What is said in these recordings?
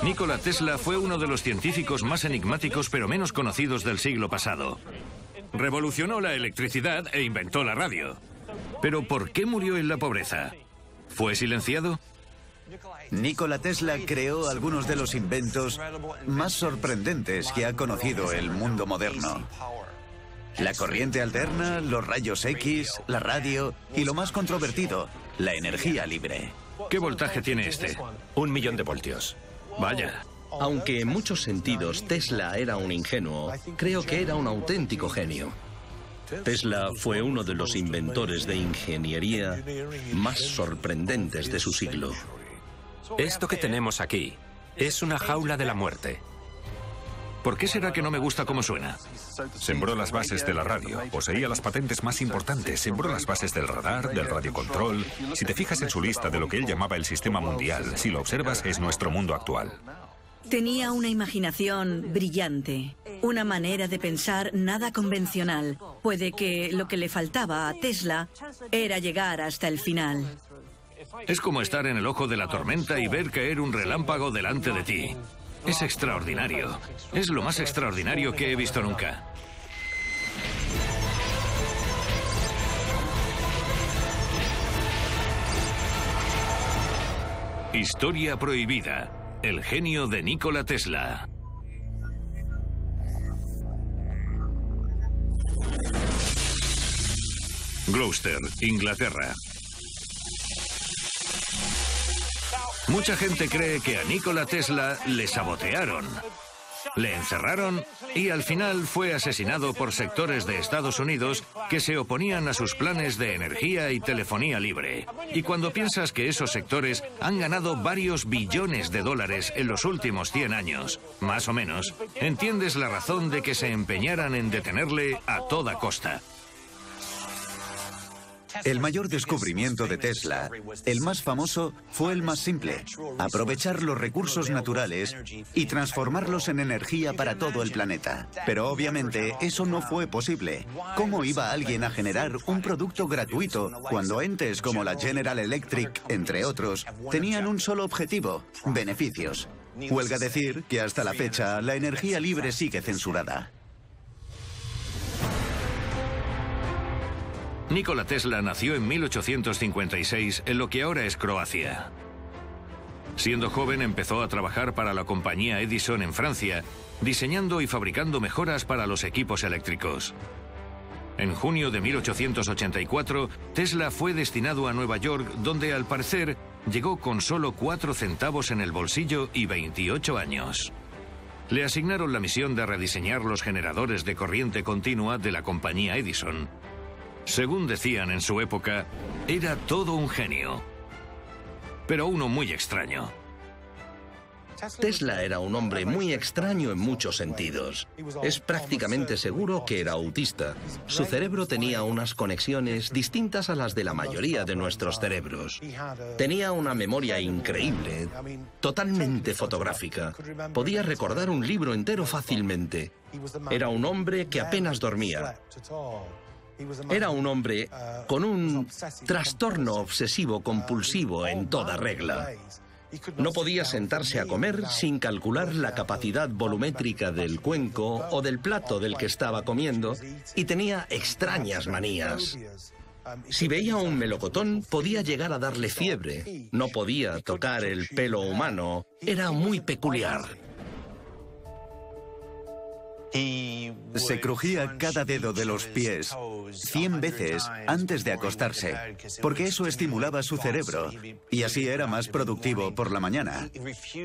Nikola Tesla fue uno de los científicos más enigmáticos pero menos conocidos del siglo pasado. Revolucionó la electricidad e inventó la radio. Pero ¿por qué murió en la pobreza? ¿Fue silenciado? Nikola Tesla creó algunos de los inventos más sorprendentes que ha conocido el mundo moderno. La corriente alterna, los rayos X, la radio y lo más controvertido, la energía libre. ¿Qué voltaje tiene este? 1.000.000 de voltios. Vaya. Aunque en muchos sentidos Tesla era un ingenuo, creo que era un auténtico genio. Tesla fue uno de los inventores de ingeniería más sorprendentes de su siglo. Esto que tenemos aquí es una jaula de la muerte. ¿Por qué será que no me gusta cómo suena? Sembró las bases de la radio, poseía las patentes más importantes, sembró las bases del radar, del radiocontrol. Si te fijas en su lista de lo que él llamaba el sistema mundial, si lo observas, es nuestro mundo actual. Tenía una imaginación brillante, una manera de pensar nada convencional. Puede que lo que le faltaba a Tesla era llegar hasta el final. Es como estar en el ojo de la tormenta y ver caer un relámpago delante de ti. Es extraordinario. Es lo más extraordinario que he visto nunca. Historia prohibida. El genio de Nikola Tesla. Gloucester, Inglaterra. Mucha gente cree que a Nikola Tesla le sabotearon, le encerraron y al final fue asesinado por sectores de Estados Unidos que se oponían a sus planes de energía y telefonía libre. Y cuando piensas que esos sectores han ganado varios billones de dólares en los últimos 100 años, más o menos, entiendes la razón de que se empeñaran en detenerle a toda costa. El mayor descubrimiento de Tesla, el más famoso, fue el más simple: aprovechar los recursos naturales y transformarlos en energía para todo el planeta. Pero obviamente eso no fue posible. ¿Cómo iba alguien a generar un producto gratuito cuando entes como la General Electric, entre otros, tenían un solo objetivo: beneficios? Huelga decir que hasta la fecha la energía libre sigue censurada. Nikola Tesla nació en 1856 en lo que ahora es Croacia. Siendo joven empezó a trabajar para la compañía Edison en Francia, diseñando y fabricando mejoras para los equipos eléctricos. En junio de 1884, Tesla fue destinado a Nueva York, donde al parecer llegó con solo 4 centavos en el bolsillo y 28 años. Le asignaron la misión de rediseñar los generadores de corriente continua de la compañía Edison. Según decían en su época, era todo un genio, pero uno muy extraño. Tesla era un hombre muy extraño en muchos sentidos. Es prácticamente seguro que era autista. Su cerebro tenía unas conexiones distintas a las de la mayoría de nuestros cerebros. Tenía una memoria increíble, totalmente fotográfica. Podía recordar un libro entero fácilmente. Era un hombre que apenas dormía. Era un hombre con un trastorno obsesivo-compulsivo en toda regla. No podía sentarse a comer sin calcular la capacidad volumétrica del cuenco o del plato del que estaba comiendo, y tenía extrañas manías. Si veía un melocotón, podía llegar a darle fiebre. No podía tocar el pelo humano. Era muy peculiar. Se crujía cada dedo de los pies 100 veces antes de acostarse, porque eso estimulaba su cerebro y así era más productivo por la mañana.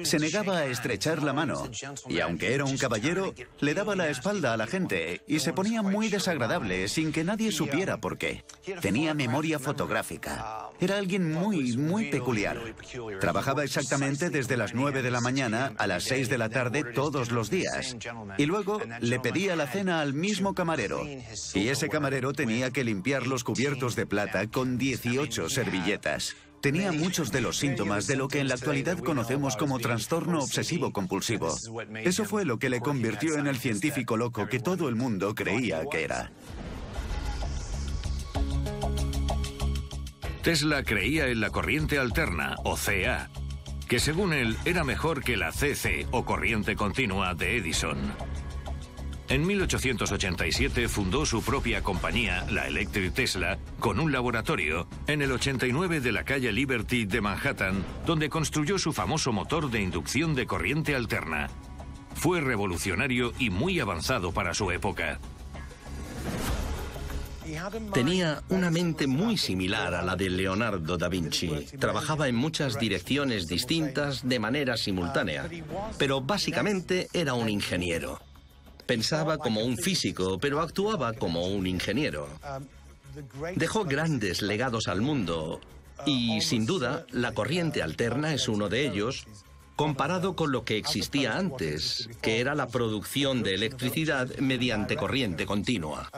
Se negaba a estrechar la mano y, aunque era un caballero, le daba la espalda a la gente y se ponía muy desagradable sin que nadie supiera por qué. Tenía memoria fotográfica. Era alguien muy peculiar. Trabajaba exactamente desde las 9 de la mañana a las 6 de la tarde todos los días. Y luego le pedía la cena al mismo camarero. Y ese camarero tenía que limpiar los cubiertos de plata con 18 servilletas. Tenía muchos de los síntomas de lo que en la actualidad conocemos como trastorno obsesivo-compulsivo. Eso fue lo que le convirtió en el científico loco que todo el mundo creía que era. Tesla creía en la corriente alterna, o CA. que según él era mejor que la CC o corriente continua de Edison. En 1887 fundó su propia compañía, la Electric Tesla, con un laboratorio en el 89 de la calle Liberty de Manhattan, donde construyó su famoso motor de inducción de corriente alterna. Fue revolucionario y muy avanzado para su época. Tenía una mente muy similar a la de Leonardo da Vinci. Trabajaba en muchas direcciones distintas de manera simultánea, pero básicamente era un ingeniero. Pensaba como un físico, pero actuaba como un ingeniero. Dejó grandes legados al mundo y, sin duda, la corriente alterna es uno de ellos, comparado con lo que existía antes, que era la producción de electricidad mediante corriente continua.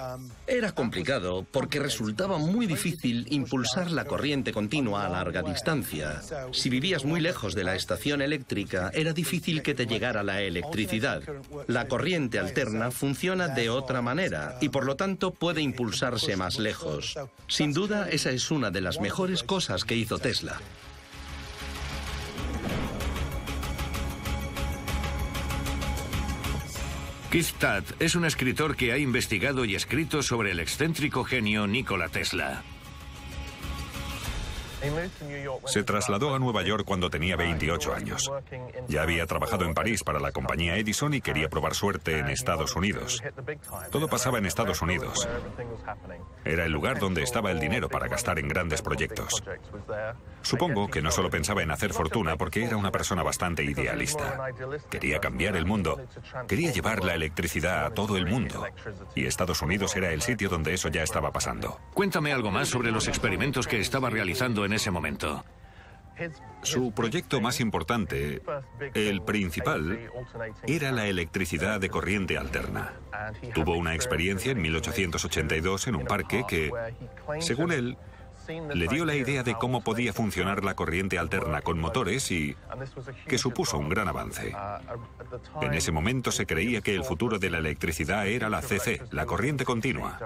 Era complicado porque resultaba muy difícil impulsar la corriente continua a larga distancia. Si vivías muy lejos de la estación eléctrica, era difícil que te llegara la electricidad. La corriente alterna funciona de otra manera y por lo tanto puede impulsarse más lejos. Sin duda, esa es una de las mejores cosas que hizo Tesla. Keith Tutt es un escritor que ha investigado y escrito sobre el excéntrico genio Nikola Tesla. Se trasladó a Nueva York cuando tenía 28 años. Ya había trabajado en París para la compañía Edison y quería probar suerte en Estados Unidos. Todo pasaba en Estados Unidos. Era el lugar donde estaba el dinero para gastar en grandes proyectos. Supongo que no solo pensaba en hacer fortuna porque era una persona bastante idealista. Quería cambiar el mundo. Quería llevar la electricidad a todo el mundo. Y Estados Unidos era el sitio donde eso ya estaba pasando. Cuéntame algo más sobre los experimentos que estaba realizando en ese momento. Su proyecto más importante, el principal, era la electricidad de corriente alterna. Tuvo una experiencia en 1882 en un parque que, según él, le dio la idea de cómo podía funcionar la corriente alterna con motores y que supuso un gran avance. En ese momento se creía que el futuro de la electricidad era la CC, la corriente continua.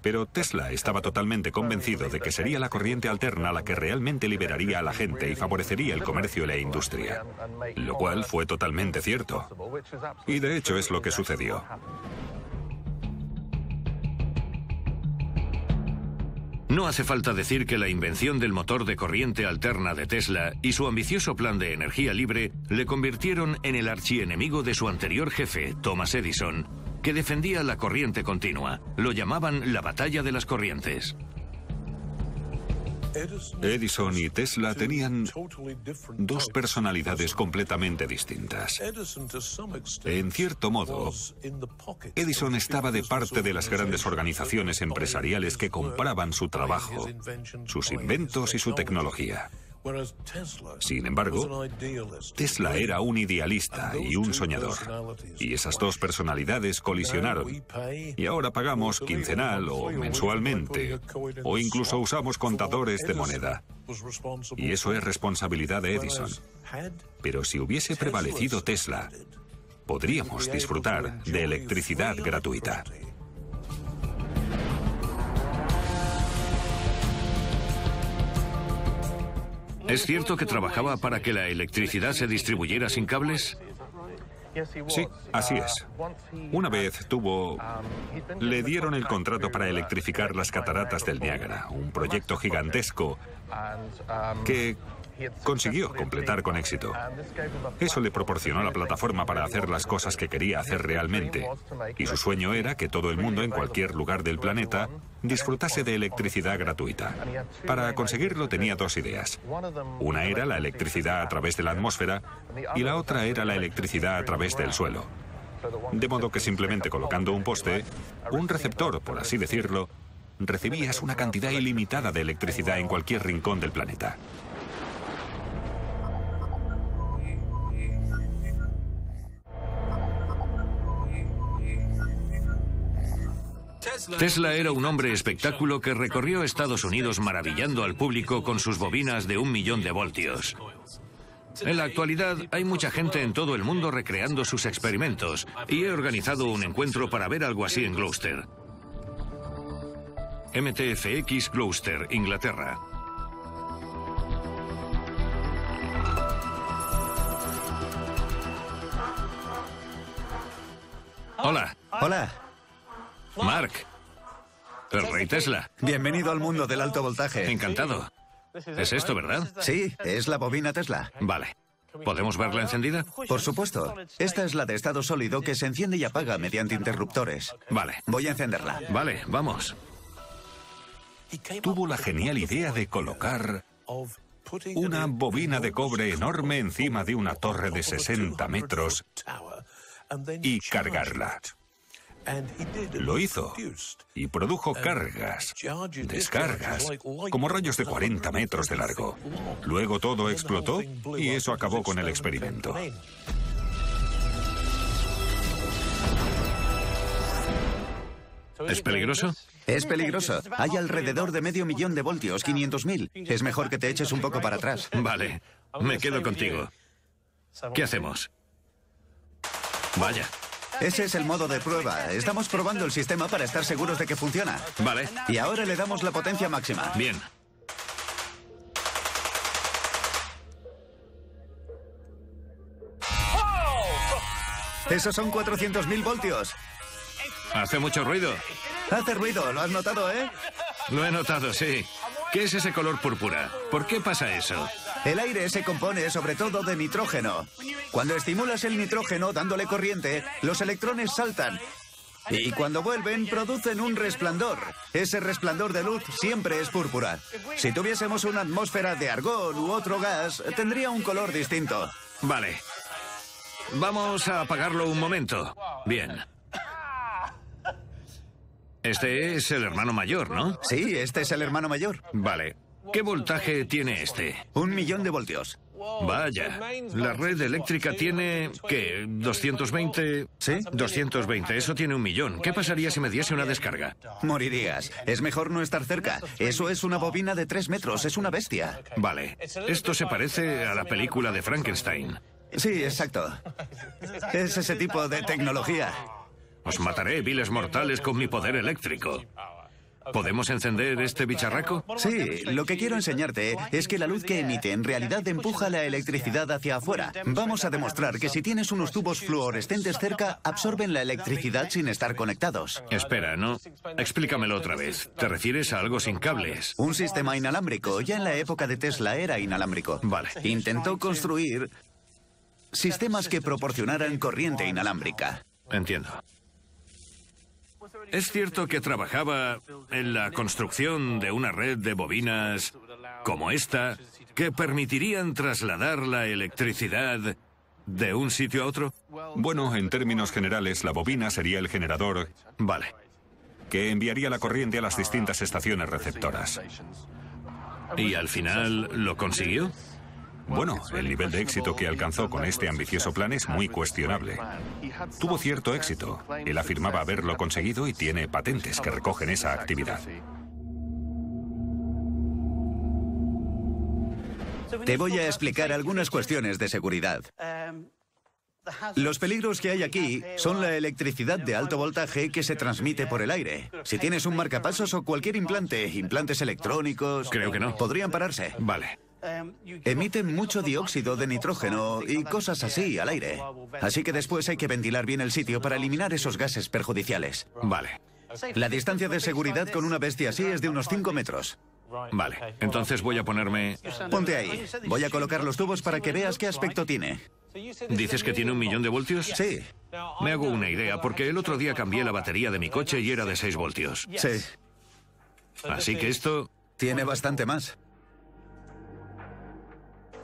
Pero Tesla estaba totalmente convencido de que sería la corriente alterna la que realmente liberaría a la gente y favorecería el comercio y la industria. Lo cual fue totalmente cierto. Y de hecho es lo que sucedió. No hace falta decir que la invención del motor de corriente alterna de Tesla y su ambicioso plan de energía libre le convirtieron en el archienemigo de su anterior jefe, Thomas Edison, que defendía la corriente continua. Lo llamaban la batalla de las corrientes. Edison y Tesla tenían dos personalidades completamente distintas. En cierto modo, Edison estaba de parte de las grandes organizaciones empresariales que compraban su trabajo, sus inventos y su tecnología. Sin embargo, Tesla era un idealista y un soñador. Y esas dos personalidades colisionaron. Y ahora pagamos quincenal o mensualmente, o incluso usamos contadores de moneda. Y eso es responsabilidad de Edison. Pero si hubiese prevalecido Tesla, podríamos disfrutar de electricidad gratuita. ¿Es cierto que trabajaba para que la electricidad se distribuyera sin cables? Sí, así es. Una vez le dieron el contrato para electrificar las cataratas del Niágara, un proyecto gigantesco que consiguió completar con éxito. Eso le proporcionó la plataforma para hacer las cosas que quería hacer realmente. Y su sueño era que todo el mundo en cualquier lugar del planeta disfrutase de electricidad gratuita. Para conseguirlo tenía dos ideas. Una era la electricidad a través de la atmósfera y la otra era la electricidad a través del suelo. De modo que simplemente colocando un poste, un receptor, por así decirlo, recibías una cantidad ilimitada de electricidad en cualquier rincón del planeta. Tesla era un hombre espectáculo que recorrió Estados Unidos maravillando al público con sus bobinas de 1 millón de voltios. En la actualidad hay mucha gente en todo el mundo recreando sus experimentos y he organizado un encuentro para ver algo así en Gloucester. MTFX Gloucester, Inglaterra. Hola. Hola. Mark. El rey Tesla. Bienvenido al mundo del alto voltaje. Encantado. Es esto, ¿verdad? Sí, es la bobina Tesla. Vale. ¿Podemos verla encendida? Por supuesto. Esta es la de estado sólido que se enciende y apaga mediante interruptores. Vale. Voy a encenderla. Vale, vamos. Tuvo la genial idea de colocar una bobina de cobre enorme encima de una torre de 60 metros y cargarla. Lo hizo y produjo cargas, descargas, como rayos de 40 metros de largo. Luego todo explotó y eso acabó con el experimento. ¿Es peligroso? Es peligroso. Hay alrededor de 500.000 de voltios, 500.000. Es mejor que te eches un poco para atrás. Vale. Me quedo contigo. ¿Qué hacemos? Vaya. Ese es el modo de prueba. Estamos probando el sistema para estar seguros de que funciona. Vale. Y ahora le damos la potencia máxima. Bien. Esos son 400.000 voltios. Hace mucho ruido. Hace ruido, ¿lo has notado, eh? Lo he notado, sí. ¿Qué es ese color púrpura? ¿Por qué pasa eso? El aire se compone sobre todo de nitrógeno. Cuando estimulas el nitrógeno dándole corriente, los electrones saltan. Y cuando vuelven, producen un resplandor. Ese resplandor de luz siempre es púrpura. Si tuviésemos una atmósfera de argón u otro gas, tendría un color distinto. Vale. Vamos a apagarlo un momento. Bien. Este es el hermano mayor, ¿no? Sí, este es el hermano mayor. Vale. ¿Qué voltaje tiene este? 1.000.000 de voltios. Vaya. La red eléctrica tiene, ¿qué? ¿220? ¿Sí? 220. Eso tiene 1.000.000. ¿Qué pasaría si me diese una descarga? Morirías. Es mejor no estar cerca. Eso es una bobina de 3 metros. Es una bestia. Vale. Esto se parece a la película de Frankenstein. Sí, exacto. Es ese tipo de tecnología. Os mataré, viles mortales, con mi poder eléctrico. ¿Podemos encender este bicharraco? Sí, lo que quiero enseñarte es que la luz que emite en realidad empuja la electricidad hacia afuera. Vamos a demostrar que si tienes unos tubos fluorescentes cerca, absorben la electricidad sin estar conectados. Espera, ¿no? Explícamelo otra vez. ¿Te refieres a algo sin cables? Un sistema inalámbrico. Ya en la época de Tesla era inalámbrico. Vale. Intentó construir sistemas que proporcionaran corriente inalámbrica. Entiendo. ¿Es cierto que trabajaba en la construcción de una red de bobinas como esta que permitirían trasladar la electricidad de un sitio a otro? Bueno, en términos generales, la bobina sería el generador Vale. que enviaría la corriente a las distintas estaciones receptoras. ¿Y al final lo consiguió? Bueno, el nivel de éxito que alcanzó con este ambicioso plan es muy cuestionable. Tuvo cierto éxito. Él afirmaba haberlo conseguido y tiene patentes que recogen esa actividad. Te voy a explicar algunas cuestiones de seguridad. Los peligros que hay aquí son la electricidad de alto voltaje que se transmite por el aire. Si tienes un marcapasos o cualquier implante, implantes electrónicos... Creo que no. Podrían pararse. Vale. Emiten mucho dióxido de nitrógeno y cosas así al aire. Así que después hay que ventilar bien el sitio para eliminar esos gases perjudiciales. Vale. La distancia de seguridad con una bestia así es de unos 5 metros. Vale. Entonces voy a ponerme... Ponte ahí. Voy a colocar los tubos para que veas qué aspecto tiene. ¿Dices que tiene 1.000.000 de voltios? Sí, Me hago una idea, porque el otro día cambié la batería de mi coche y era de 6 voltios. sí. Así que esto... Tiene bastante más.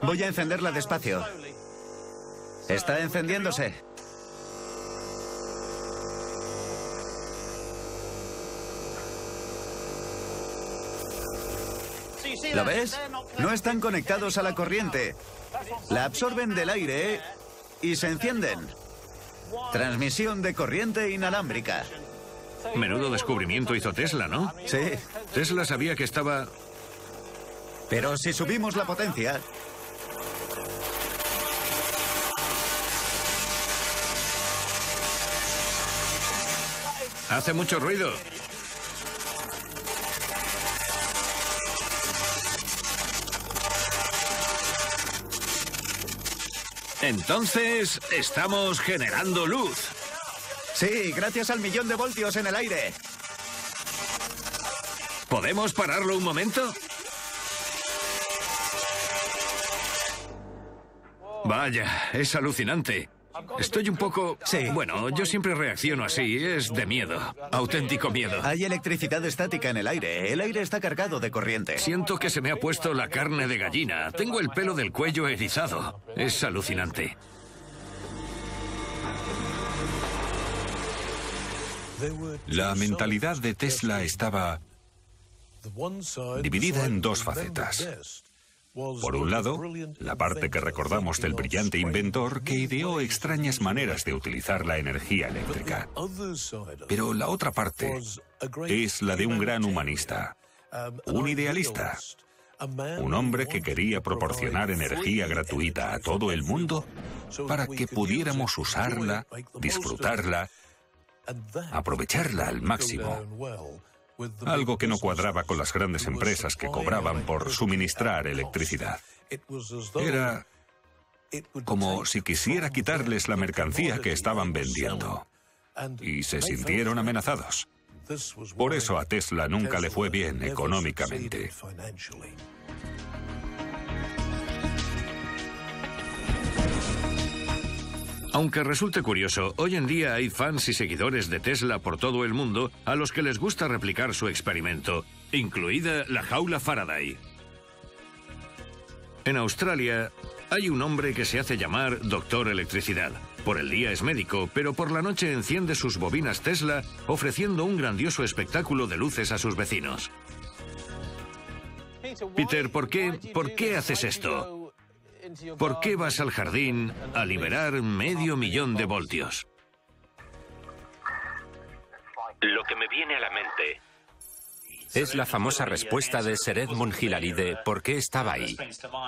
Voy a encenderla despacio. Está encendiéndose. ¿Lo ves? No están conectados a la corriente. La absorben del aire y se encienden. Transmisión de corriente inalámbrica. Menudo descubrimiento hizo Tesla, ¿no? Sí, Tesla sabía que estaba... pero si subimos la potencia... Hace mucho ruido. Entonces, estamos generando luz. Sí, gracias al 1.000.000 de voltios en el aire. ¿Podemos pararlo un momento? Vaya, es alucinante. Estoy un poco... Sí. Bueno, yo siempre reacciono así, es de miedo. Auténtico miedo. Hay electricidad estática en el aire. El aire está cargado de corriente. Siento que se me ha puesto la carne de gallina. Tengo el pelo del cuello erizado. Es alucinante. La mentalidad de Tesla estaba dividida en dos facetas. Por un lado, la parte que recordamos del brillante inventor que ideó extrañas maneras de utilizar la energía eléctrica. Pero la otra parte es la de un gran humanista, un idealista, un hombre que quería proporcionar energía gratuita a todo el mundo para que pudiéramos usarla, disfrutarla, aprovecharla al máximo. Algo que no cuadraba con las grandes empresas que cobraban por suministrar electricidad. Era como si quisiera quitarles la mercancía que estaban vendiendo. Y se sintieron amenazados. Por eso a Tesla nunca le fue bien económicamente. Aunque resulte curioso, hoy en día hay fans y seguidores de Tesla por todo el mundo a los que les gusta replicar su experimento, incluida la jaula Faraday. En Australia hay un hombre que se hace llamar Doctor Electricidad. Por el día es médico, pero por la noche enciende sus bobinas Tesla ofreciendo un grandioso espectáculo de luces a sus vecinos. Peter, ¿por qué haces esto? ¿Por qué vas al jardín a liberar 500.000 de voltios? Lo que me viene a la mente es la famosa respuesta de Sir Edmund Hillary de ¿por qué estaba ahí?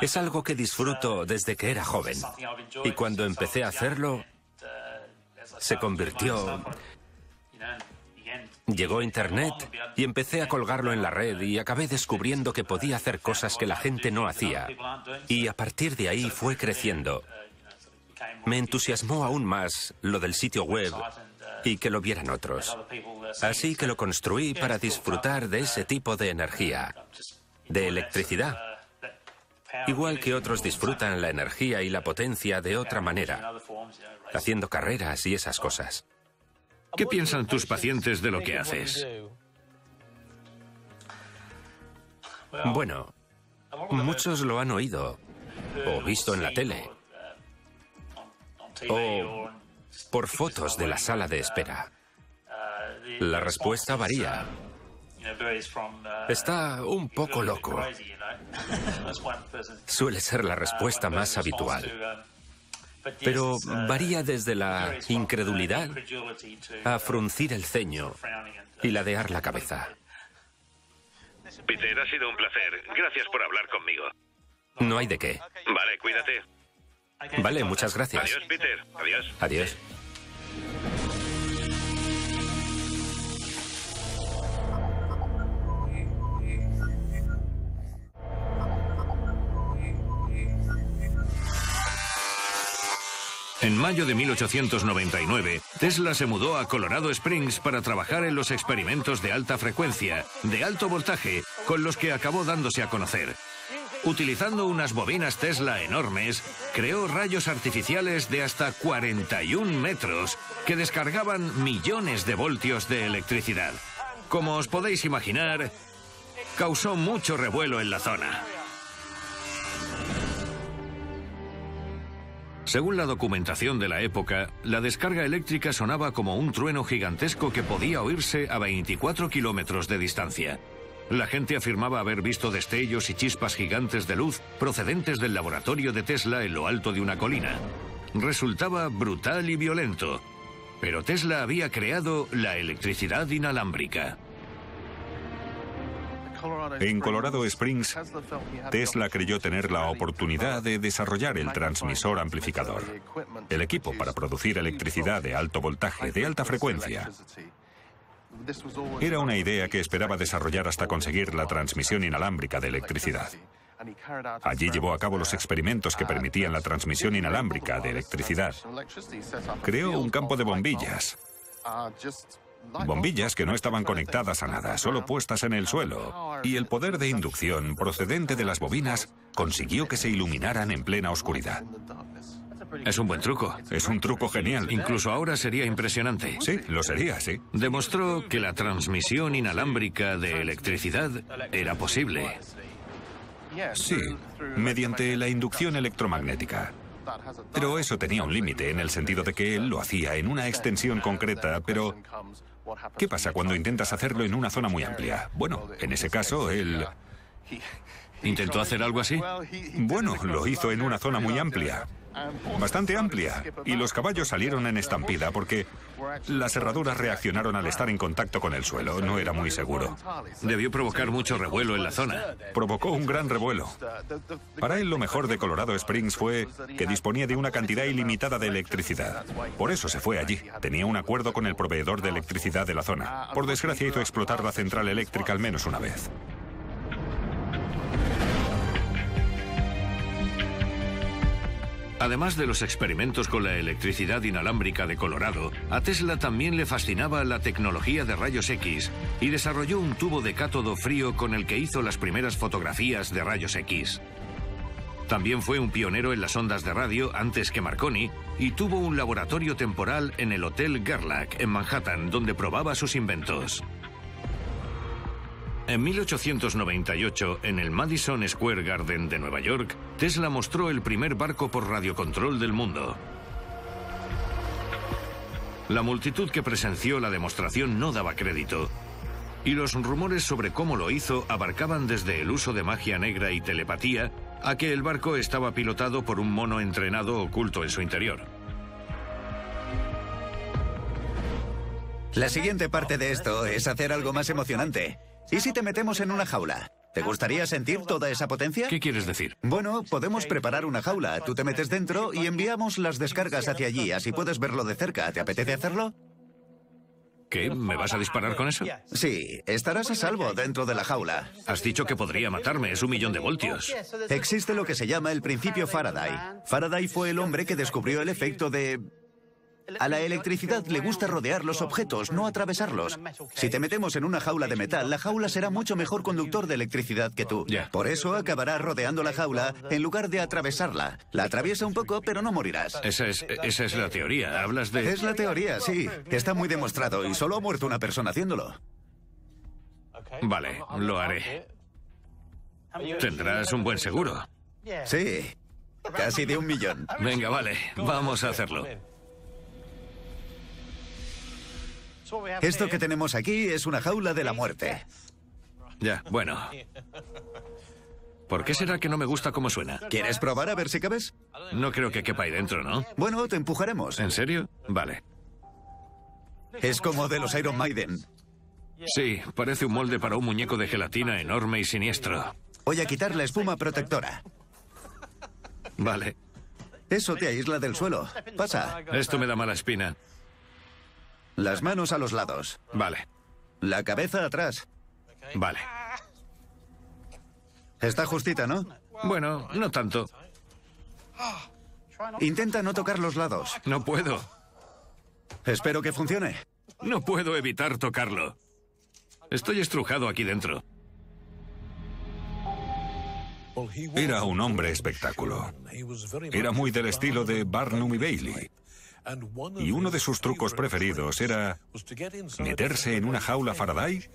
Es algo que disfruto desde que era joven. Y cuando empecé a hacerlo, se convirtió... Llegó Internet y empecé a colgarlo en la red y acabé descubriendo que podía hacer cosas que la gente no hacía. Y a partir de ahí fue creciendo. Me entusiasmó aún más lo del sitio web y que lo vieran otros. Así que lo construí para disfrutar de ese tipo de energía, de electricidad. Igual que otros disfrutan la energía y la potencia de otra manera, haciendo carreras y esas cosas. ¿Qué piensan tus pacientes de lo que haces? Bueno, muchos lo han oído, o visto en la tele, o por fotos de la sala de espera. La respuesta varía. Está un poco loco. Suele ser la respuesta más habitual. Pero varía desde la incredulidad a fruncir el ceño y ladear la cabeza. Peter, ha sido un placer. Gracias por hablar conmigo. No hay de qué. Vale, cuídate. Vale, muchas gracias. Adiós, Peter. Adiós. Adiós. En mayo de 1899, Tesla se mudó a Colorado Springs para trabajar en los experimentos de alta frecuencia, de alto voltaje, con los que acabó dándose a conocer. Utilizando unas bobinas Tesla enormes, creó rayos artificiales de hasta 41 metros que descargaban millones de voltios de electricidad. Como os podéis imaginar, causó mucho revuelo en la zona. Según la documentación de la época, la descarga eléctrica sonaba como un trueno gigantesco que podía oírse a 24 kilómetros de distancia. La gente afirmaba haber visto destellos y chispas gigantes de luz procedentes del laboratorio de Tesla en lo alto de una colina. Resultaba brutal y violento, pero Tesla había creado la electricidad inalámbrica. En Colorado Springs, Tesla creyó tener la oportunidad de desarrollar el transmisor amplificador, el equipo para producir electricidad de alto voltaje, de alta frecuencia. Era una idea que esperaba desarrollar hasta conseguir la transmisión inalámbrica de electricidad. Allí llevó a cabo los experimentos que permitían la transmisión inalámbrica de electricidad. Creó un campo de bombillas, Bombillas que no estaban conectadas a nada, solo puestas en el suelo. Y el poder de inducción procedente de las bobinas consiguió que se iluminaran en plena oscuridad. Es un buen truco. Es un truco genial. Incluso ahora sería impresionante. Sí, lo sería, sí. Demostró que la transmisión inalámbrica de electricidad era posible. Sí, mediante la inducción electromagnética. Pero eso tenía un límite, en el sentido de que él lo hacía en una extensión concreta, pero ¿qué pasa cuando intentas hacerlo en una zona muy amplia? Bueno, en ese caso, él... ¿Intentó hacer algo así? Bueno, lo hizo en una zona muy amplia. Bastante amplia. Y los caballos salieron en estampida porque las herraduras reaccionaron al estar en contacto con el suelo. No era muy seguro. Debió provocar mucho revuelo en la zona. Provocó un gran revuelo. Para él lo mejor de Colorado Springs fue que disponía de una cantidad ilimitada de electricidad. Por eso se fue allí. Tenía un acuerdo con el proveedor de electricidad de la zona. Por desgracia hizo explotar la central eléctrica al menos una vez. Además de los experimentos con la electricidad inalámbrica de Colorado, a Tesla también le fascinaba la tecnología de rayos X y desarrolló un tubo de cátodo frío con el que hizo las primeras fotografías de rayos X. También fue un pionero en las ondas de radio antes que Marconi y tuvo un laboratorio temporal en el Hotel Gerlach en Manhattan, donde probaba sus inventos. En 1898, en el Madison Square Garden de Nueva York, Tesla mostró el primer barco por radiocontrol del mundo. La multitud que presenció la demostración no daba crédito, y los rumores sobre cómo lo hizo abarcaban desde el uso de magia negra y telepatía a que el barco estaba pilotado por un mono entrenado oculto en su interior. La siguiente parte de esto es hacer algo más emocionante. ¿Y si te metemos en una jaula? ¿Te gustaría sentir toda esa potencia? ¿Qué quieres decir? Bueno, podemos preparar una jaula. Tú te metes dentro y enviamos las descargas hacia allí. Así puedes verlo de cerca. ¿Te apetece hacerlo? ¿Qué? ¿Me vas a disparar con eso? Sí, estarás a salvo dentro de la jaula. Has dicho que podría matarme. Es 1.000.000 de voltios. Existe lo que se llama el principio Faraday. Faraday fue el hombre que descubrió el efecto de... A la electricidad le gusta rodear los objetos, no atravesarlos. Si te metemos en una jaula de metal, la jaula será mucho mejor conductor de electricidad que tú. Ya. Por eso acabarás rodeando la jaula en lugar de atravesarla. La atraviesa un poco, pero no morirás. Esa es la teoría. Hablas de... Es la teoría, sí. Está muy demostrado y solo ha muerto una persona haciéndolo. Vale, lo haré. Tendrás un buen seguro. Sí, casi de 1.000.000. Venga, vale, vamos a hacerlo. Esto que tenemos aquí es una jaula de la muerte. Ya, bueno. ¿Por qué será que no me gusta cómo suena? ¿Quieres probar a ver si cabes? No creo que quepa ahí dentro, ¿no? Bueno, te empujaremos. ¿En serio? Vale. Es como de los Iron Maiden. Sí, parece un molde para un muñeco de gelatina enorme y siniestro. Voy a quitar la espuma protectora. Vale. Eso te aísla del suelo. Pasa. Esto me da mala espina. Las manos a los lados. Vale, La cabeza atrás. vale. Está justita, ¿no? Bueno, no tanto. Intenta no tocar los lados. No puedo. Espero que funcione. No puedo evitar tocarlo. Estoy estrujado aquí dentro. Era un hombre espectáculo. Era muy del estilo de Barnum y Bailey. Y uno de sus trucos preferidos era meterse en una jaula Faraday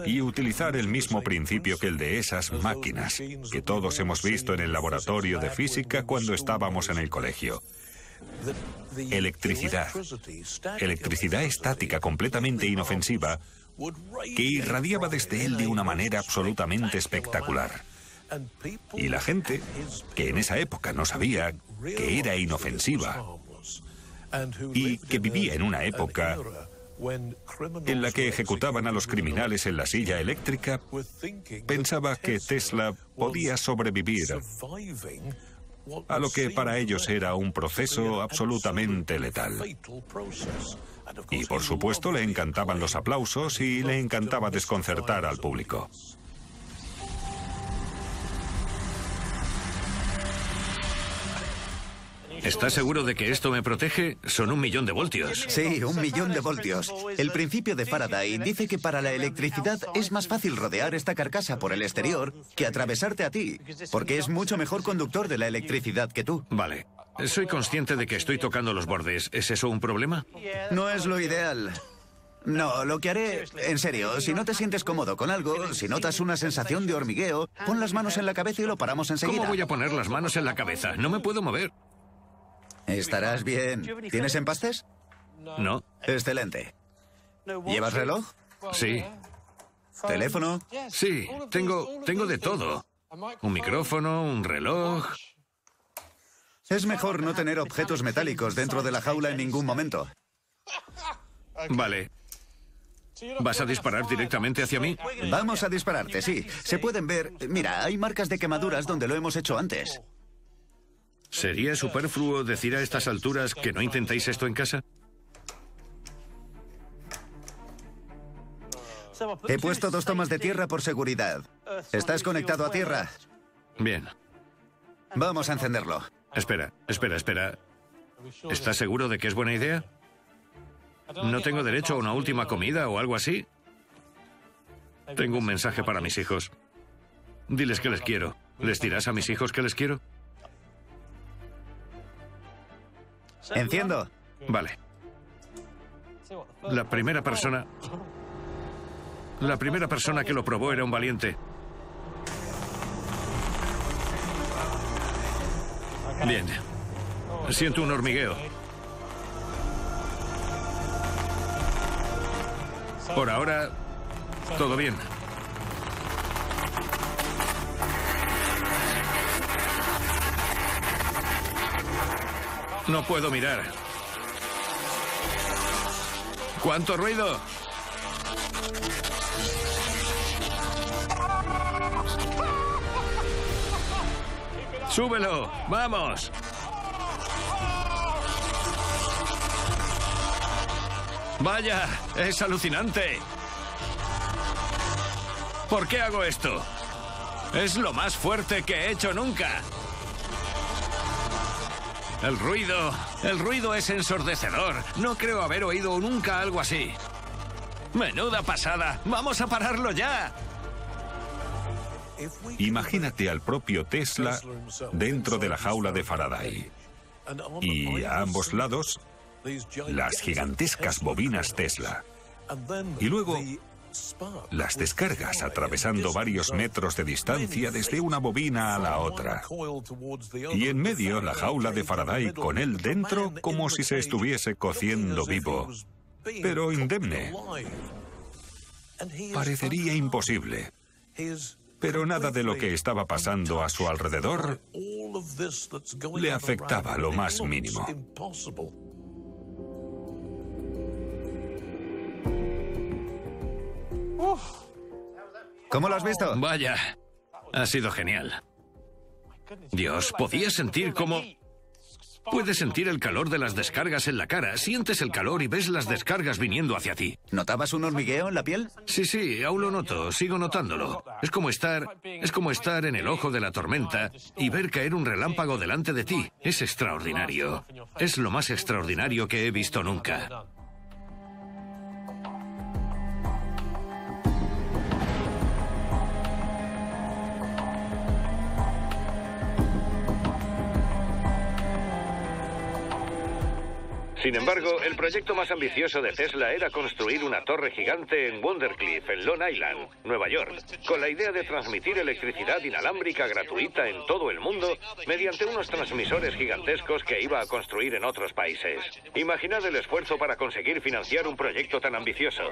y utilizar el mismo principio que el de esas máquinas que todos hemos visto en el laboratorio de física cuando estábamos en el colegio. Electricidad. Electricidad estática completamente inofensiva que irradiaba desde él de una manera absolutamente espectacular. Y la gente, que en esa época no sabía que era inofensiva, y que vivía en una época en la que ejecutaban a los criminales en la silla eléctrica, pensaba que Tesla podía sobrevivir a lo que para ellos era un proceso absolutamente letal. Y por supuesto le encantaban los aplausos y le encantaba desconcertar al público. ¿Estás seguro de que esto me protege? Son 1.000.000 de voltios. Sí, 1.000.000 de voltios. El principio de Faraday dice que para la electricidad es más fácil rodear esta carcasa por el exterior que atravesarte a ti, porque es mucho mejor conductor de la electricidad que tú. Vale. Soy consciente de que estoy tocando los bordes. ¿Es eso un problema? No es lo ideal. No, lo que haré, en serio, si no te sientes cómodo con algo, si notas una sensación de hormigueo, pon las manos en la cabeza y lo paramos enseguida. ¿Cómo voy a poner las manos en la cabeza? No me puedo mover. Estarás bien. ¿Tienes empastes? No. Excelente. ¿Llevas reloj? Sí. ¿Teléfono? Sí, tengo de todo. Un micrófono, un reloj. Es mejor no tener objetos metálicos dentro de la jaula en ningún momento. Vale. ¿Vas a disparar directamente hacia mí? Vamos a dispararte, sí. Se pueden ver... Mira, hay marcas de quemaduras donde lo hemos hecho antes. ¿Sería superfluo decir a estas alturas que no intentéis esto en casa? He puesto 2 tomas de tierra por seguridad. ¿Estás conectado a tierra? Bien. Vamos a encenderlo. Espera. ¿Estás seguro de que es buena idea? ¿No tengo derecho a una última comida o algo así? Tengo un mensaje para mis hijos. Diles que les quiero. ¿Les dirás a mis hijos que les quiero? Enciendo. Vale. La primera persona que lo probó era un valiente. Bien. Siento un hormigueo. Por ahora, todo bien. No puedo mirar. ¿Cuánto ruido? ¡Súbelo! ¡Vamos! ¡Vaya! ¡Es alucinante! ¿Por qué hago esto? Es lo más fuerte que he hecho nunca. El ruido es ensordecedor. No creo haber oído nunca algo así. ¡Menuda pasada! ¡Vamos a pararlo ya! Imagínate al propio Tesla dentro de la jaula de Faraday. Y a ambos lados, las gigantescas bobinas Tesla. Y luego, las descargas atravesando varios metros de distancia desde una bobina a la otra. Y en medio, la jaula de Faraday con él dentro como si se estuviese cociendo vivo, pero indemne. Parecería imposible. Pero nada de lo que estaba pasando a su alrededor le afectaba lo más mínimo. ¿Cómo lo has visto? Vaya, ha sido genial. Dios, podías sentir cómo... Puedes sentir el calor de las descargas en la cara, sientes el calor y ves las descargas viniendo hacia ti. ¿Notabas un hormigueo en la piel? Sí, aún lo noto, sigo notándolo. Es como estar en el ojo de la tormenta y ver caer un relámpago delante de ti. Es extraordinario. Es lo más extraordinario que he visto nunca. Sin embargo, el proyecto más ambicioso de Tesla era construir una torre gigante en Wondercliff, en Long Island, Nueva York, con la idea de transmitir electricidad inalámbrica gratuita en todo el mundo mediante unos transmisores gigantescos que iba a construir en otros países. Imaginad el esfuerzo para conseguir financiar un proyecto tan ambicioso.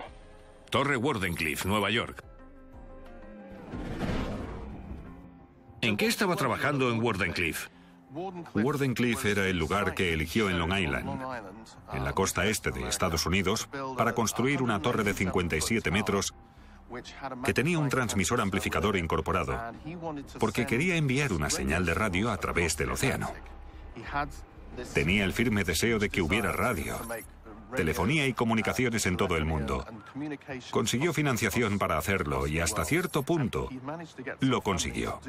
Torre Wardenclyffe, Nueva York. ¿En qué estaba trabajando en Wardenclyffe? Wardenclyffe era el lugar que eligió en Long Island, en la costa este de Estados Unidos, para construir una torre de 57 metros que tenía un transmisor amplificador incorporado, porque quería enviar una señal de radio a través del océano. Tenía el firme deseo de que hubiera radio, telefonía y comunicaciones en todo el mundo. Consiguió financiación para hacerlo y hasta cierto punto lo consiguió.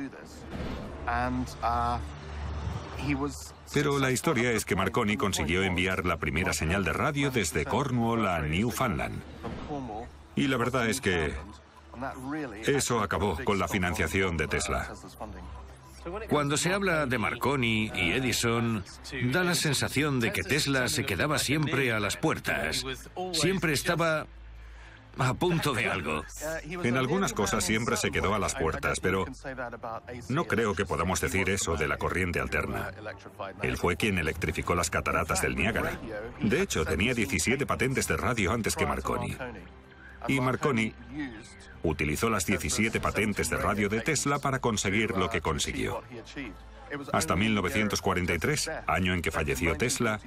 Pero la historia es que Marconi consiguió enviar la primera señal de radio desde Cornwall a Newfoundland. Y la verdad es que eso acabó con la financiación de Tesla. Cuando se habla de Marconi y Edison, da la sensación de que Tesla se quedaba siempre a las puertas. Siempre estaba a punto de algo. En algunas cosas siempre se quedó a las puertas, pero no creo que podamos decir eso de la corriente alterna. Él fue quien electrificó las cataratas del Niágara. De hecho, tenía 17 patentes de radio antes que Marconi. Y Marconi utilizó las 17 patentes de radio de Tesla para conseguir lo que consiguió. Hasta 1943, año en que falleció Tesla,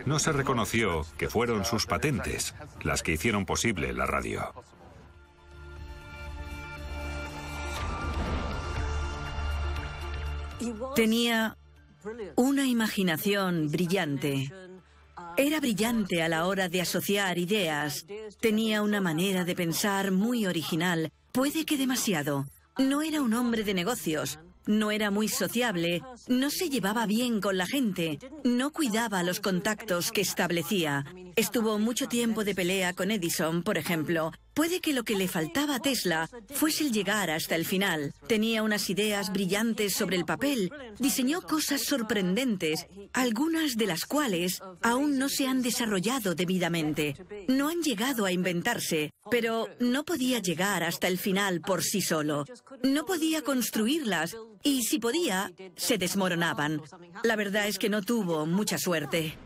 no se reconoció que fueron sus patentes las que hicieron posible la radio. Tenía una imaginación brillante. Era brillante a la hora de asociar ideas. Tenía una manera de pensar muy original, puede que demasiado. No era un hombre de negocios. No era muy sociable, no se llevaba bien con la gente, no cuidaba los contactos que establecía. Estuvo mucho tiempo de pelea con Edison, por ejemplo. Puede que lo que le faltaba a Tesla fuese el llegar hasta el final. Tenía unas ideas brillantes sobre el papel, diseñó cosas sorprendentes, algunas de las cuales aún no se han desarrollado debidamente. No han llegado a inventarse, pero no podía llegar hasta el final por sí solo. No podía construirlas y si podía, se desmoronaban. La verdad es que no tuvo mucha suerte.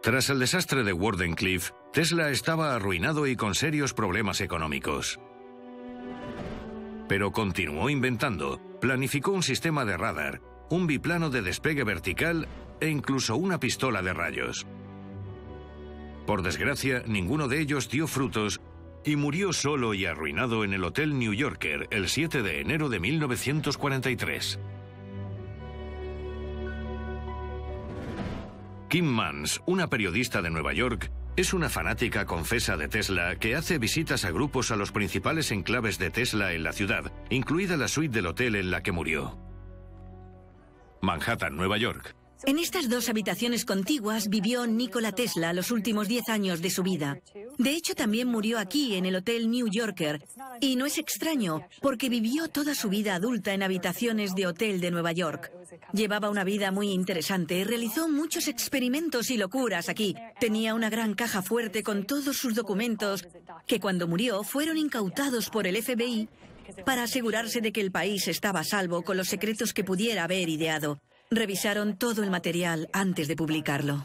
Tras el desastre de Wardenclyffe, Tesla estaba arruinado y con serios problemas económicos. Pero continuó inventando, planificó un sistema de radar, un biplano de despegue vertical e incluso una pistola de rayos. Por desgracia, ninguno de ellos dio frutos y murió solo y arruinado en el Hotel New Yorker el 7 de enero de 1943. Kim Mans, una periodista de Nueva York, es una fanática confesa de Tesla que hace visitas a grupos a los principales enclaves de Tesla en la ciudad, incluida la suite del hotel en la que murió. Manhattan, Nueva York. En estas dos habitaciones contiguas vivió Nikola Tesla los últimos 10 años de su vida. De hecho, también murió aquí, en el Hotel New Yorker. Y no es extraño, porque vivió toda su vida adulta en habitaciones de hotel de Nueva York. Llevaba una vida muy interesante, realizó muchos experimentos y locuras aquí. Tenía una gran caja fuerte con todos sus documentos, que cuando murió fueron incautados por el FBI para asegurarse de que el país estaba a salvo con los secretos que pudiera haber ideado. Revisaron todo el material antes de publicarlo.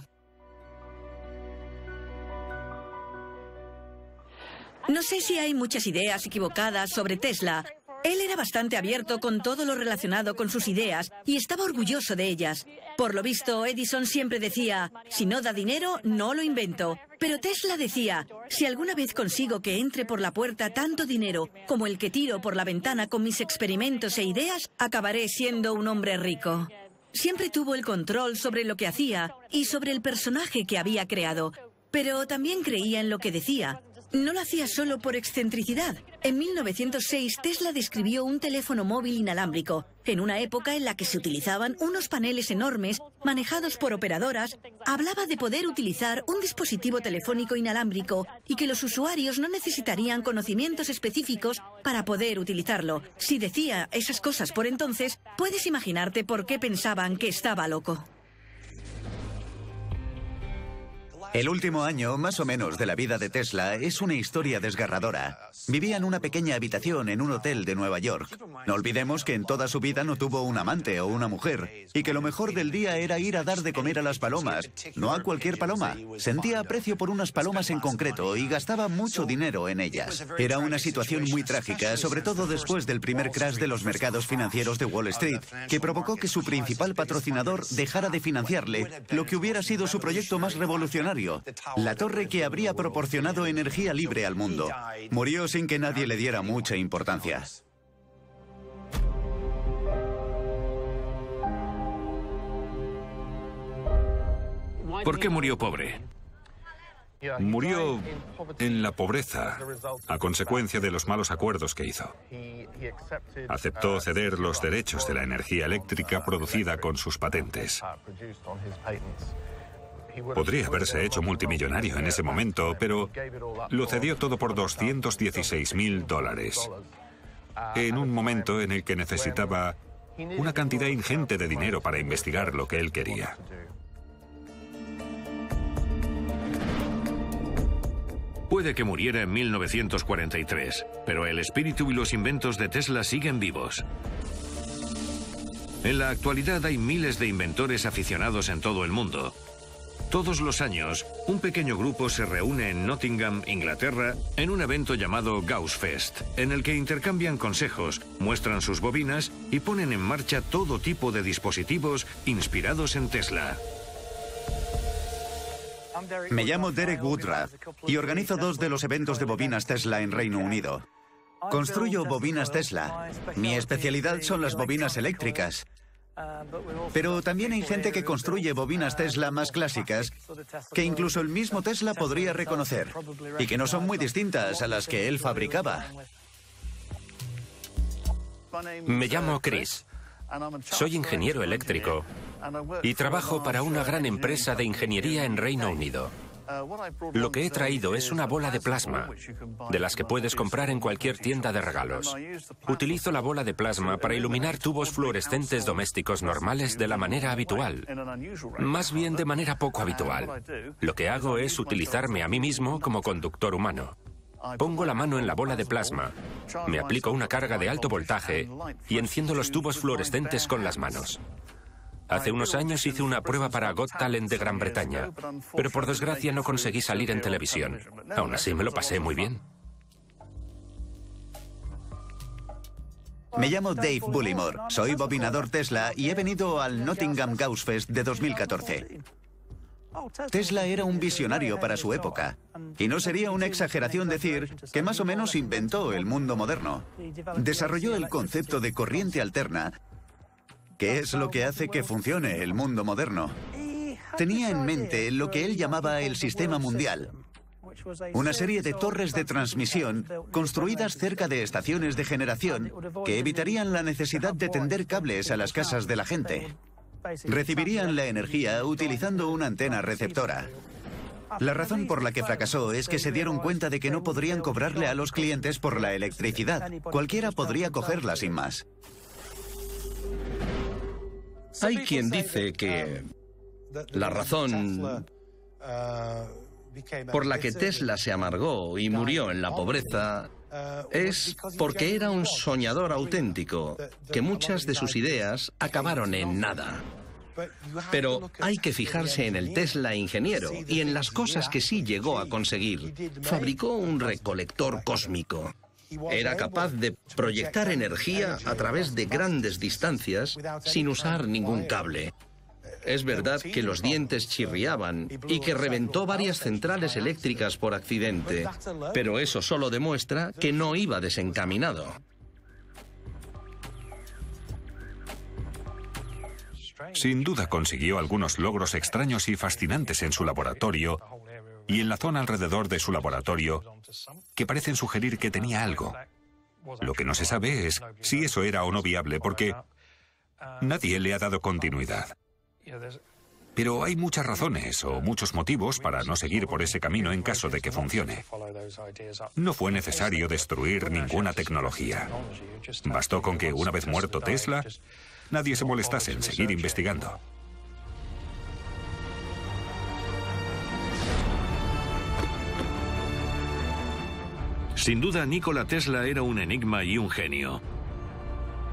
No sé si hay muchas ideas equivocadas sobre Tesla. Él era bastante abierto con todo lo relacionado con sus ideas y estaba orgulloso de ellas. Por lo visto, Edison siempre decía, si no da dinero, no lo invento. Pero Tesla decía, si alguna vez consigo que entre por la puerta tanto dinero como el que tiro por la ventana con mis experimentos e ideas, acabaré siendo un hombre rico. Siempre tuvo el control sobre lo que hacía y sobre el personaje que había creado, pero también creía en lo que decía. No lo hacía solo por excentricidad. En 1906, Tesla describió un teléfono móvil inalámbrico, en una época en la que se utilizaban unos paneles enormes manejados por operadoras. Hablaba de poder utilizar un dispositivo telefónico inalámbrico y que los usuarios no necesitarían conocimientos específicos para poder utilizarlo. Si decía esas cosas por entonces, puedes imaginarte por qué pensaban que estaba loco. El último año, más o menos, de la vida de Tesla es una historia desgarradora. Vivía en una pequeña habitación en un hotel de Nueva York. No olvidemos que en toda su vida no tuvo un amante o una mujer, y que lo mejor del día era ir a dar de comer a las palomas, no a cualquier paloma. Sentía aprecio por unas palomas en concreto y gastaba mucho dinero en ellas. Era una situación muy trágica, sobre todo después del primer crash de los mercados financieros de Wall Street, que provocó que su principal patrocinador dejara de financiarle lo que hubiera sido su proyecto más revolucionario, la torre que habría proporcionado energía libre al mundo. Murió sin que nadie le diera mucha importancia. ¿Por qué murió pobre? Murió en la pobreza a consecuencia de los malos acuerdos que hizo. Aceptó ceder los derechos de la energía eléctrica producida con sus patentes. Podría haberse hecho multimillonario en ese momento, pero lo cedió todo por $216.000, en un momento en el que necesitaba una cantidad ingente de dinero para investigar lo que él quería. Puede que muriera en 1943, pero el espíritu y los inventos de Tesla siguen vivos. En la actualidad hay miles de inventores aficionados en todo el mundo. Todos los años, un pequeño grupo se reúne en Nottingham, Inglaterra, en un evento llamado Gauss Fest, en el que intercambian consejos, muestran sus bobinas y ponen en marcha todo tipo de dispositivos inspirados en Tesla. Me llamo Derek Woodruff y organizo 2 de los eventos de bobinas Tesla en Reino Unido. Construyo bobinas Tesla. Mi especialidad son las bobinas eléctricas. Pero también hay gente que construye bobinas Tesla más clásicas que incluso el mismo Tesla podría reconocer y que no son muy distintas a las que él fabricaba. Me llamo Chris. Soy ingeniero eléctrico y trabajo para una gran empresa de ingeniería en Reino Unido. Lo que he traído es una bola de plasma, de las que puedes comprar en cualquier tienda de regalos. Utilizo la bola de plasma para iluminar tubos fluorescentes domésticos normales de la manera habitual. Más bien de manera poco habitual. Lo que hago es utilizarme a mí mismo como conductor humano. Pongo la mano en la bola de plasma, me aplico una carga de alto voltaje y enciendo los tubos fluorescentes con las manos. Hace unos años hice una prueba para Got Talent de Gran Bretaña, pero por desgracia no conseguí salir en televisión. Aún así me lo pasé muy bien. Me llamo Dave Bullimore, soy bobinador Tesla y he venido al Nottingham Gauss Fest de 2014. Tesla era un visionario para su época, y no sería una exageración decir que más o menos inventó el mundo moderno. Desarrolló el concepto de corriente alterna, que es lo que hace que funcione el mundo moderno. Tenía en mente lo que él llamaba el sistema mundial, una serie de torres de transmisión construidas cerca de estaciones de generación que evitarían la necesidad de tender cables a las casas de la gente. Recibirían la energía utilizando una antena receptora. La razón por la que fracasó es que se dieron cuenta de que no podrían cobrarle a los clientes por la electricidad. Cualquiera podría cogerla sin más. Hay quien dice que la razón por la que Tesla se amargó y murió en la pobreza es porque era un soñador auténtico, que muchas de sus ideas acabaron en nada. Pero hay que fijarse en el Tesla ingeniero y en las cosas que sí llegó a conseguir. Fabricó un recolector cósmico. Era capaz de proyectar energía a través de grandes distancias sin usar ningún cable. Es verdad que los dientes chirriaban y que reventó varias centrales eléctricas por accidente, pero eso solo demuestra que no iba desencaminado. Sin duda consiguió algunos logros extraños y fascinantes en su laboratorio y en la zona alrededor de su laboratorio que parecen sugerir que tenía algo. Lo que no se sabe es si eso era o no viable porque nadie le ha dado continuidad. Pero hay muchas razones o muchos motivos para no seguir por ese camino en caso de que funcione. No fue necesario destruir ninguna tecnología. Bastó con que una vez muerto Tesla, nadie se molestase en seguir investigando. Sin duda, Nikola Tesla era un enigma y un genio.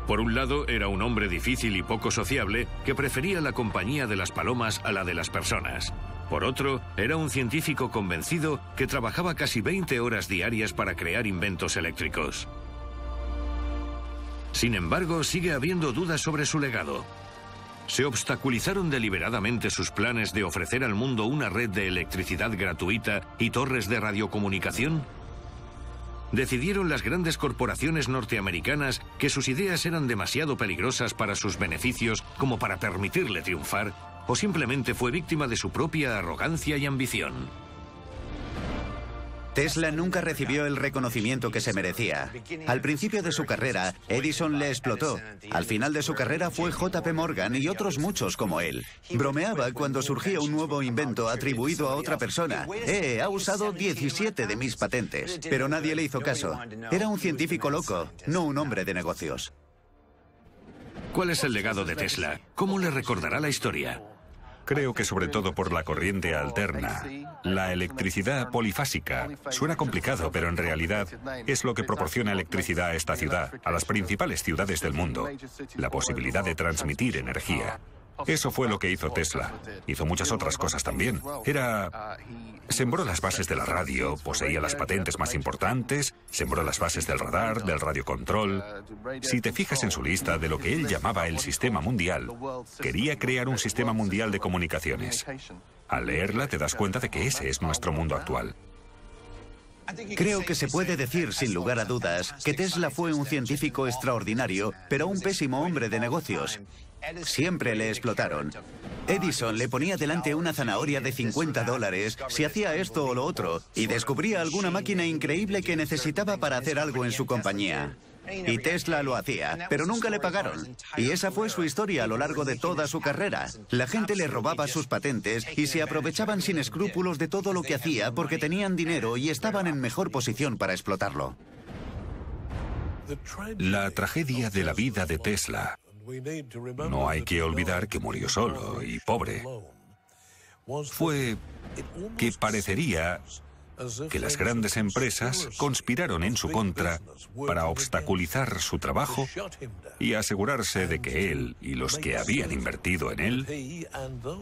Por un lado, era un hombre difícil y poco sociable que prefería la compañía de las palomas a la de las personas. Por otro, era un científico convencido que trabajaba casi 20 horas diarias para crear inventos eléctricos. Sin embargo, sigue habiendo dudas sobre su legado. ¿Se obstaculizaron deliberadamente sus planes de ofrecer al mundo una red de electricidad gratuita y torres de radiocomunicación? ¿Decidieron las grandes corporaciones norteamericanas que sus ideas eran demasiado peligrosas para sus beneficios como para permitirle triunfar o simplemente fue víctima de su propia arrogancia y ambición. Tesla nunca recibió el reconocimiento que se merecía. Al principio de su carrera, Edison le explotó. Al final de su carrera fue JP Morgan y otros muchos como él. Bromeaba cuando surgía un nuevo invento atribuido a otra persona. Ha usado 17 de mis patentes. Pero nadie le hizo caso. Era un científico loco, no un hombre de negocios. ¿Cuál es el legado de Tesla? ¿Cómo le recordará la historia? Creo que sobre todo por la corriente alterna. La electricidad polifásica. Suena complicado, pero en realidad es lo que proporciona electricidad a esta ciudad, a las principales ciudades del mundo. La posibilidad de transmitir energía. Eso fue lo que hizo Tesla. Hizo muchas otras cosas también. Sembró las bases de la radio, poseía las patentes más importantes, sembró las bases del radar, del radiocontrol. Si te fijas en su lista de lo que él llamaba el sistema mundial, quería crear un sistema mundial de comunicaciones. Al leerla te das cuenta de que ese es nuestro mundo actual. Creo que se puede decir sin lugar a dudas que Tesla fue un científico extraordinario, pero un pésimo hombre de negocios. Siempre le explotaron. Edison le ponía delante una zanahoria de $50 si hacía esto o lo otro y descubría alguna máquina increíble que necesitaba para hacer algo en su compañía. Y Tesla lo hacía, pero nunca le pagaron. Y esa fue su historia a lo largo de toda su carrera. La gente le robaba sus patentes y se aprovechaban sin escrúpulos de todo lo que hacía porque tenían dinero y estaban en mejor posición para explotarlo. La tragedia de la vida de Tesla. No hay que olvidar que murió solo y pobre. Fue que parecería que las grandes empresas conspiraron en su contra para obstaculizar su trabajo y asegurarse de que él y los que habían invertido en él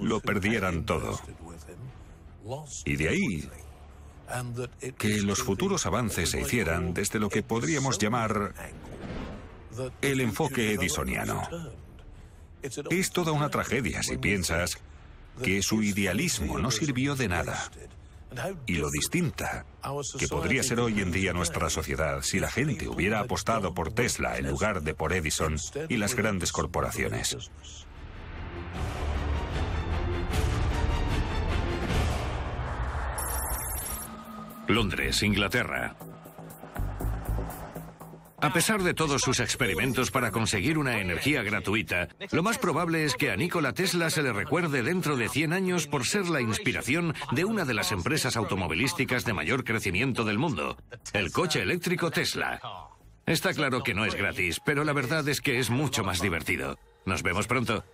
lo perdieran todo. Y de ahí que los futuros avances se hicieran desde lo que podríamos llamar el enfoque edisoniano. Es toda una tragedia si piensas que su idealismo no sirvió de nada. Y lo distinta que podría ser hoy en día nuestra sociedad si la gente hubiera apostado por Tesla en lugar de por Edison y las grandes corporaciones. Londres, Inglaterra. A pesar de todos sus experimentos para conseguir una energía gratuita, lo más probable es que a Nikola Tesla se le recuerde dentro de 100 años por ser la inspiración de una de las empresas automovilísticas de mayor crecimiento del mundo, el coche eléctrico Tesla. Está claro que no es gratis, pero la verdad es que es mucho más divertido. Nos vemos pronto.